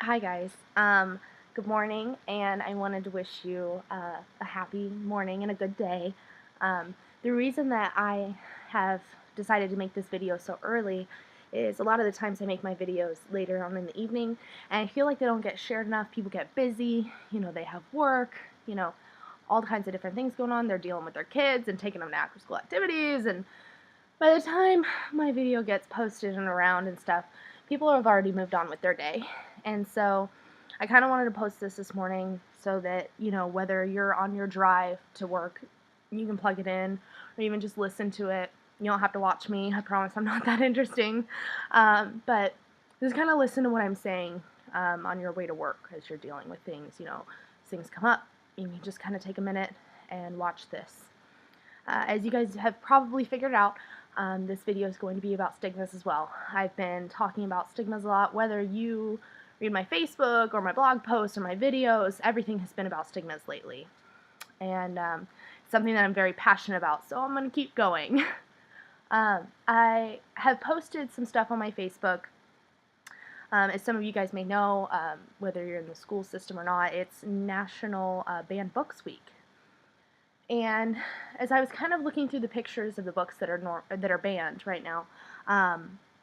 Hi guys. Good morning, and I wanted to wish you a happy morning and a good day. The reason that I have decided to make this video so early is a lot of the times I make my videos later on in the evening, and I feel like they don't get shared enough. People get busy, they have work, all kinds of different things going on. They're dealing with their kids and taking them to after school activities, and by the time my video gets posted and around and stuff, people have already moved on with their day. And so I kind of wanted to post this morning so that, whether you're on your drive to work, you can plug it in or even just listen to it. You don't have to watch me. I promise I'm not that interesting. But just kind of listen to what I'm saying on your way to work as you're dealing with things. Things come up. You can just kind of take a minute and watch this. As you guys have probably figured out, this video is going to be about stigmas as well. I've been talking about stigmas a lot, whether you read my Facebook or my blog posts or my videos, everything has been about stigmas lately. And something that I'm very passionate about, so I'm going to keep going. I have posted some stuff on my Facebook. As some of you guys may know, whether you're in the school system or not, it's National Banned Books Week. And as I was kind of looking through the pictures of the books that are banned right now,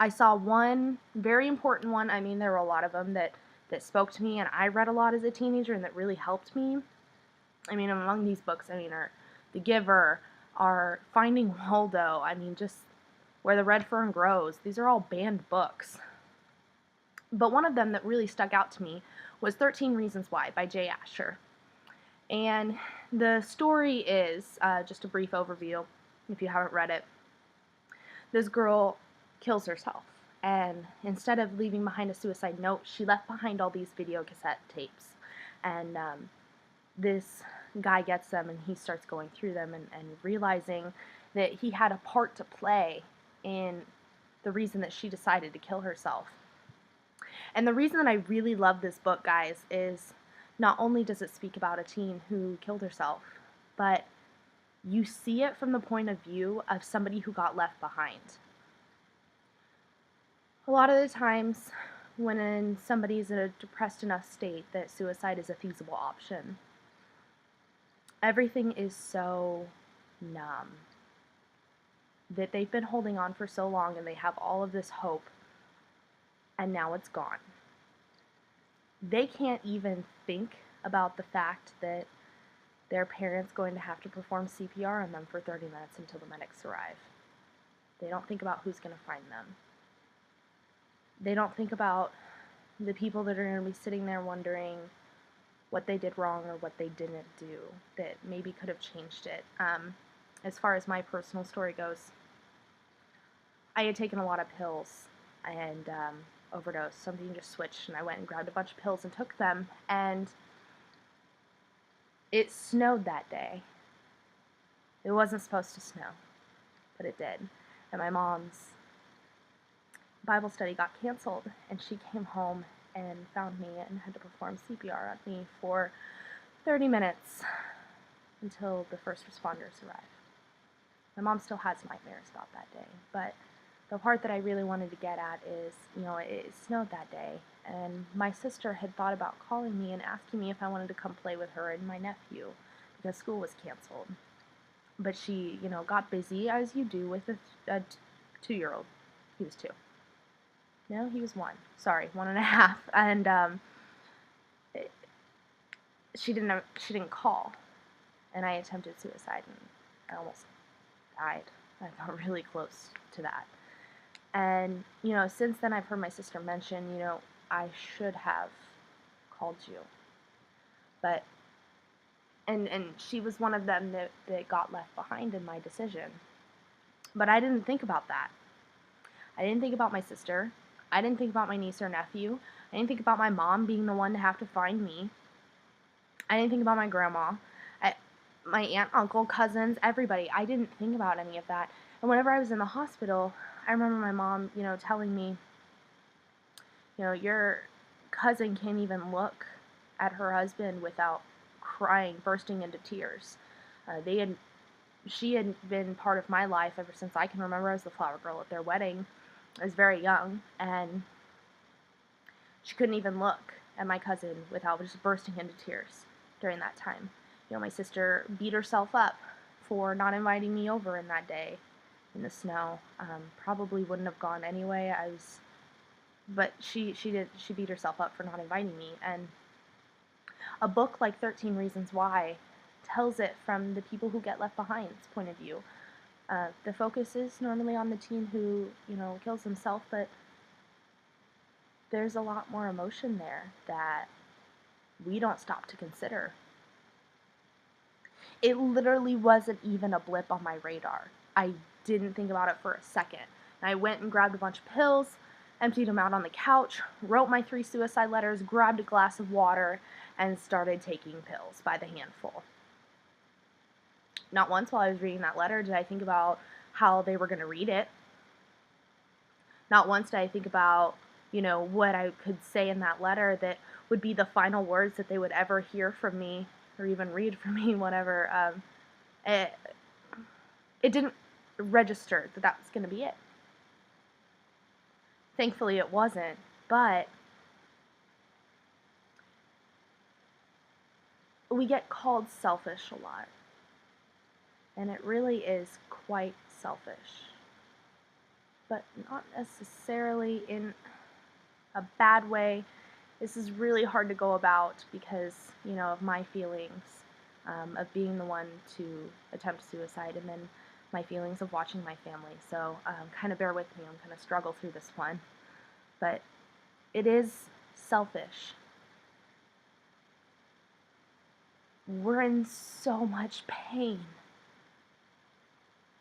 I saw one very important one. I mean, there were a lot of them that spoke to me, and I read a lot as a teenager, and that really helped me. I mean, among these books, are The Giver, are Finding Waldo, just Where the Red Fern Grows. These are all banned books. But one of them that really stuck out to me was 13 Reasons Why by Jay Asher. And the story is, just a brief overview if you haven't read it. This girl kills herself, and instead of leaving behind a suicide note, she left behind all these video cassette tapes. And this guy gets them, and he starts going through them and realizing that he had a part to play in the reason that she decided to kill herself. And the reason that I really love this book, guys, is not only does it speak about a teen who killed herself, but you see it from the point of view of somebody who got left behind. A lot of the times when somebody's in a depressed enough state that suicide is a feasible option, everything is so numb that they've been holding on for so long, and they have all of this hope, and now it's gone. They can't even think about the fact that their parent's going to have to perform CPR on them for 30 minutes until the medics arrive. They don't think about who's going to find them. They don't think about the people that are going to be sitting there wondering what they did wrong or what they didn't do that maybe could have changed it. As far as my personal story goes, I had taken a lot of pills and overdosed. Something just switched, and I went and grabbed a bunch of pills and took them, and it snowed that day. It wasn't supposed to snow, but it did. And my mom's Bible study got canceled, and she came home and found me and had to perform CPR on me for 30 minutes until the first responders arrived. My mom still has nightmares about that day, but the part that I really wanted to get at is, it snowed that day, and my sister had thought about calling me and asking me if I wanted to come play with her and my nephew because school was canceled. But she, got busy, as you do with a 2-year-old. He was 2. No, he was 1. Sorry, 1.5. And she didn't call, and I attempted suicide, and I almost died. I got really close to that. And, since then I've heard my sister mention, I should have called you. But, and she was one of them that got left behind in my decision. But I didn't think about that. I didn't think about my sister. I didn't think about my niece or nephew. I didn't think about my mom being the one to have to find me. I didn't think about my grandma, my aunt, uncle, cousins, everybody. I didn't think about any of that. And whenever I was in the hospital, I remember my mom, telling me, your cousin can't even look at her husband without crying, bursting into tears. She had been part of my life ever since I can remember. I was the flower girl at their wedding. I was very young, and she couldn't even look. at my cousin without just bursting into tears during that time. You know, my sister beat herself up for not inviting me over in that day in the snow. Probably wouldn't have gone anyway. But she beat herself up for not inviting me. And a book like 13 Reasons Why tells it from the people who get left behind's point of view. The focus is normally on the teen who, you know, kills himself, but there's a lot more emotion there that we don't stop to consider. It literally wasn't even a blip on my radar. I didn't think about it for a second. And I went and grabbed a bunch of pills, emptied them out on the couch, wrote my 3 suicide letters, grabbed a glass of water, and started taking pills by the handful. Not once while I was reading that letter did I think about how they were going to read it. Not once did I think about, you know, what I could say in that letter that would be the final words that they would ever hear from me or even read from me, whatever. It didn't register that that was going to be it. Thankfully it wasn't, but we get called selfish a lot. And it really is quite selfish. But not necessarily in a bad way. This is really hard to go about because, you know, of my feelings of being the one to attempt suicide, and then my feelings of watching my family. So kind of bear with me. I'm going to struggle through this one. But it is selfish. We're in so much pain.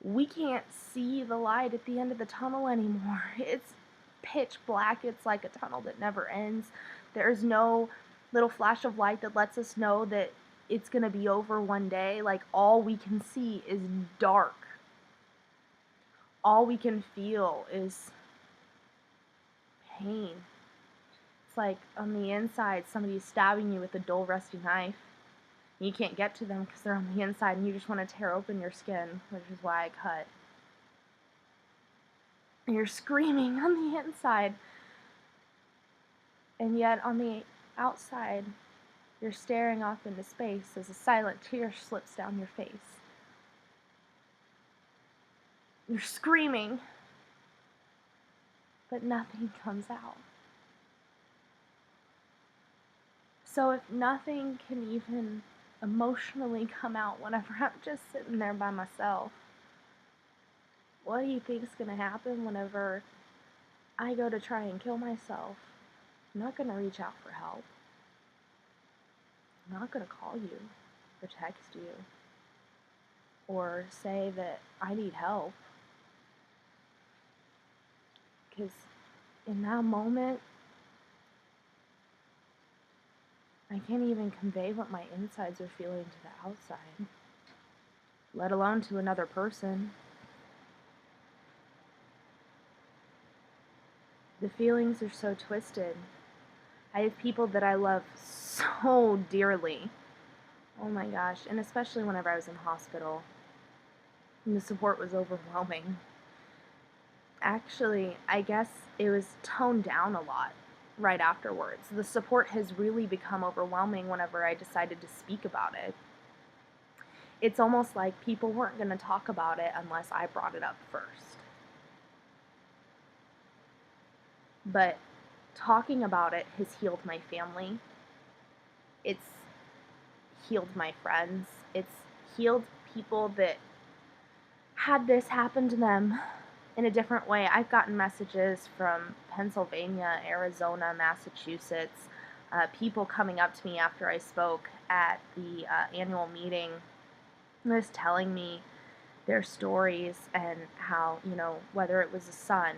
We can't see the light at the end of the tunnel anymore. It's pitch black. It's like a tunnel that never ends. There's no little flash of light that lets us know that it's going to be over one day. Like, all we can see is dark. All we can feel is pain. It's like on the inside somebody's stabbing you with a dull, rusty knife. You can't get to them because they're on the inside, and you just want to tear open your skin, which is why I cut. And you're screaming on the inside, and yet on the outside, you're staring off into space as a silent tear slips down your face. You're screaming, but nothing comes out. So if nothing can even emotionally come out whenever I'm just sitting there by myself, what do you think is going to happen whenever I go to try and kill myself? I'm not going to reach out for help. I'm not going to call you or text you or say that I need help. Because in that moment, I can't even convey what my insides are feeling to the outside, let alone to another person. The feelings are so twisted. I have people that I love so dearly. Oh my gosh, and especially whenever I was in hospital, and the support was overwhelming. Actually, I guess it was toned down a lot right afterwards. The support has really become overwhelming whenever I decided to speak about it. It's almost like people weren't going to talk about it unless I brought it up first. But talking about it has healed my family. It's healed my friends. It's healed people that had this happen to them in a different way. I've gotten messages from Pennsylvania, Arizona, Massachusetts, people coming up to me after I spoke at the annual meeting, just telling me their stories and how, you know, whether it was a son,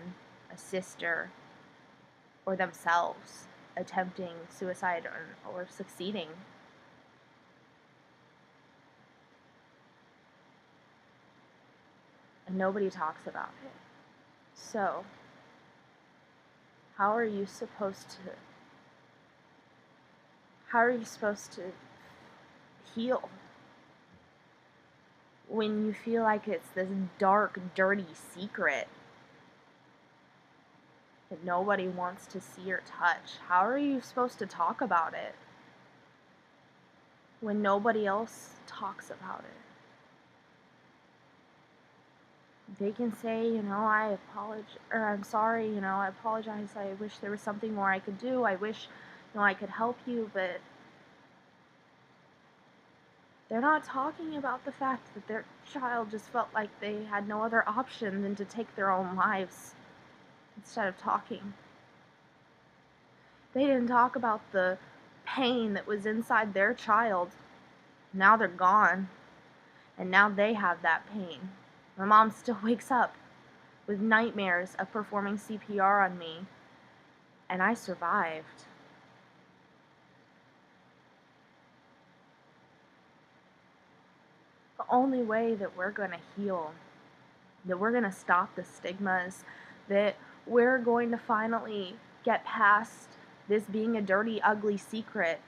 a sister, or themselves attempting suicide or succeeding. And nobody talks about it. So, how are you supposed to heal when you feel like it's this dark, dirty secret that nobody wants to see or touch. How are you supposed to talk about it when nobody else talks about it? They can say, I apologize, or I'm sorry, I apologize, I wish there was something more I could do, I wish, I could help you, but they're not talking about the fact that their child just felt like they had no other option than to take their own lives instead of talking. They didn't talk about the pain that was inside their child. Now they're gone, and now they have that pain. My mom still wakes up with nightmares of performing CPR on me, and I survived. The only way that we're going to heal, that we're going to stop the stigmas, that we're going to finally get past this being a dirty, ugly secret,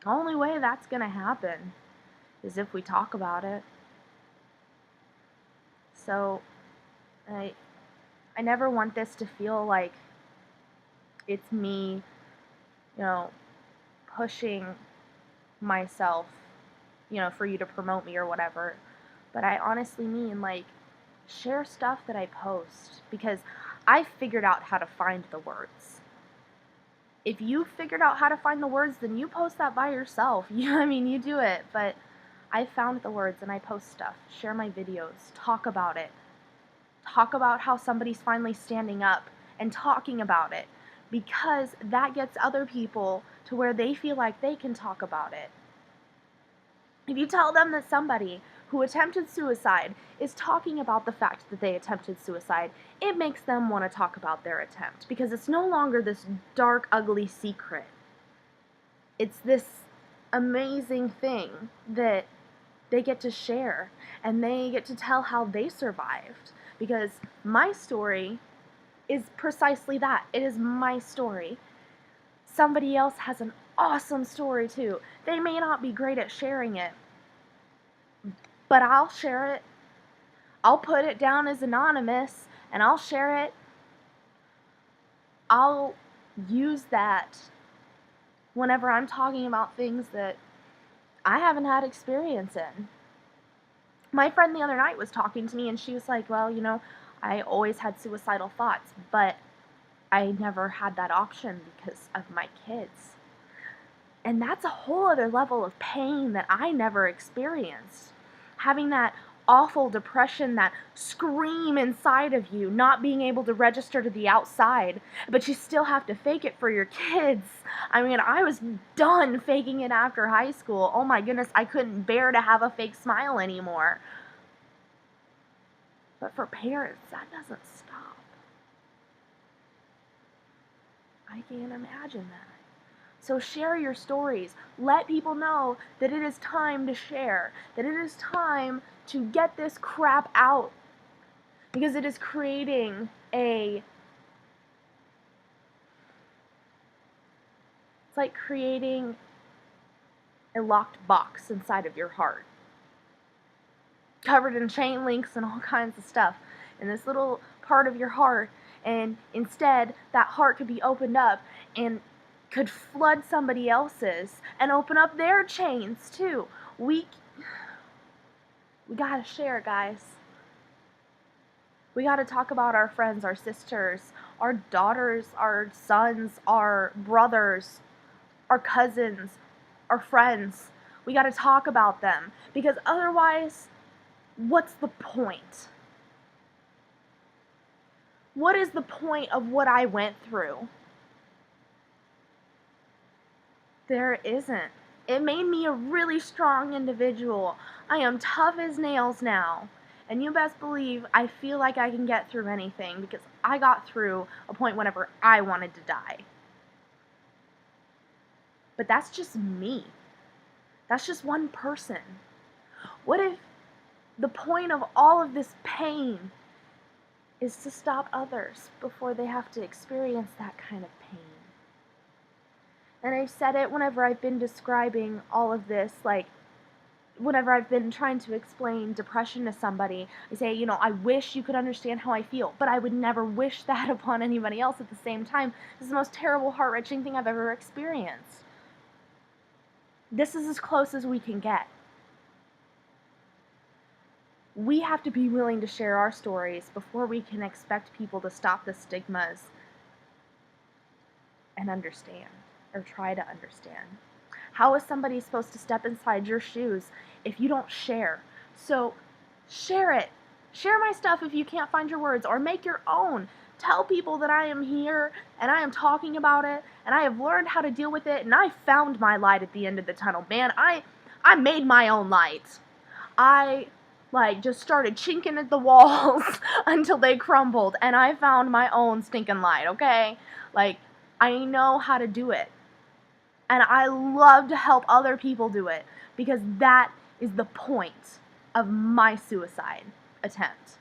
the only way that's going to happen is if we talk about it. So, I never want this to feel like it's me, pushing myself, for you to promote me or whatever. But I honestly mean, share stuff that I post, because I figured out how to find the words. If you figured out how to find the words, then you post that by yourself. You do it. But I found the words and I post stuff. Share my videos. Talk about it. Talk about how somebody's finally standing up and talking about it, because that gets other people to where they feel like they can talk about it. If you tell them that somebody who attempted suicide is talking about the fact that they attempted suicide, it makes them want to talk about their attempt, because it's no longer this dark, ugly secret. It's this amazing thing that they get to share, and they get to tell how they survived, because my story is precisely that. It is my story. Somebody else has an awesome story too. They may not be great at sharing it, but I'll share it. I'll put it down as anonymous, and I'll share it. I'll use that whenever I'm talking about things that I haven't had experience in. My friend the other night was talking to me, and she was like, well, I always had suicidal thoughts, but I never had that option because of my kids. And that's a whole other level of pain that I never experienced. Having that awful depression, that scream inside of you, not being able to register to the outside, but you still have to fake it for your kids. I was done faking it after high school. Oh my goodness, I couldn't bear to have a fake smile anymore. But for parents, that doesn't stop. I can't imagine that. So share your stories. Let people know that it is time to share, that it is time to get this crap out, because it is creating it's like creating a locked box inside of your heart, covered in chain links and all kinds of stuff in this little part of your heart, and instead that heart could be opened up and could flood somebody else's and open up their chains too. We gotta share, guys. We gotta talk about our friends, our sisters, our daughters, our sons, our brothers, our cousins, our friends. We gotta talk about them, because otherwise, what's the point? What is the point of what I went through? There isn't. It made me a really strong individual. I am tough as nails now. And you best believe I feel like I can get through anything, because I got through a point whenever I wanted to die. But that's just me. That's just one person. What if the point of all of this pain is to stop others before they have to experience that kind of pain? And I've said it whenever I've been describing all of this, whenever I've been trying to explain depression to somebody, I say, you know, I wish you could understand how I feel, but I would never wish that upon anybody else at the same time. This is the most terrible, heart-wrenching thing I've ever experienced. This is as close as we can get. We have to be willing to share our stories before we can expect people to stop the stigmas and understand, or try to understand. How is somebody supposed to step inside your shoes if you don't share? So share it. Share my stuff if you can't find your words, or make your own. Tell people that I am here and I am talking about it and I have learned how to deal with it and I found my light at the end of the tunnel. Man, I made my own light. I just started chinking at the walls until they crumbled and I found my own stinking light, okay? I know how to do it. And I love to help other people do it, because that is the point of my suicide attempt.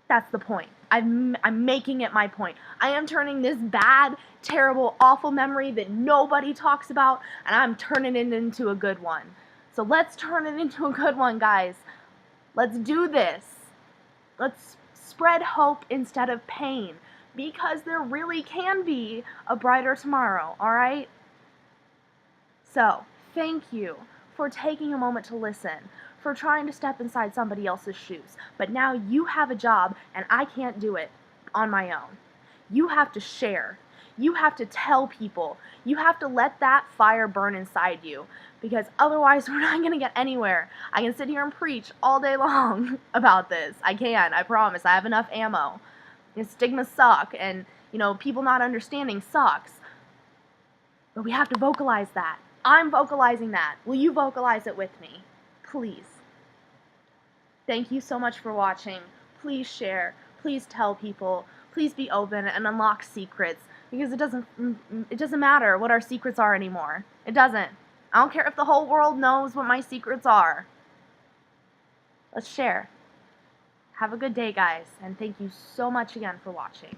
That's the point. I'm making it my point. I am turning this bad, terrible, awful memory that nobody talks about, and I'm turning it into a good one. So let's turn it into a good one, guys. Let's do this. Let's spread hope instead of pain, because there really can be a brighter tomorrow, alright? So, thank you for taking a moment to listen, for trying to step inside somebody else's shoes. But now you have a job, and I can't do it on my own. You have to share. You have to tell people. You have to let that fire burn inside you, because otherwise we're not going to get anywhere. I can sit here and preach all day long about this. I can, I promise. I have enough ammo. Stigmas suck, and, you know, people not understanding sucks. But we have to vocalize that. I'm vocalizing that. Will you vocalize it with me? Please. Thank you so much for watching. Please share. Please tell people. Please be open and unlock secrets, because it doesn't matter what our secrets are anymore. It doesn't. I don't care if the whole world knows what my secrets are. Let's share. Have a good day, guys, and thank you so much again for watching.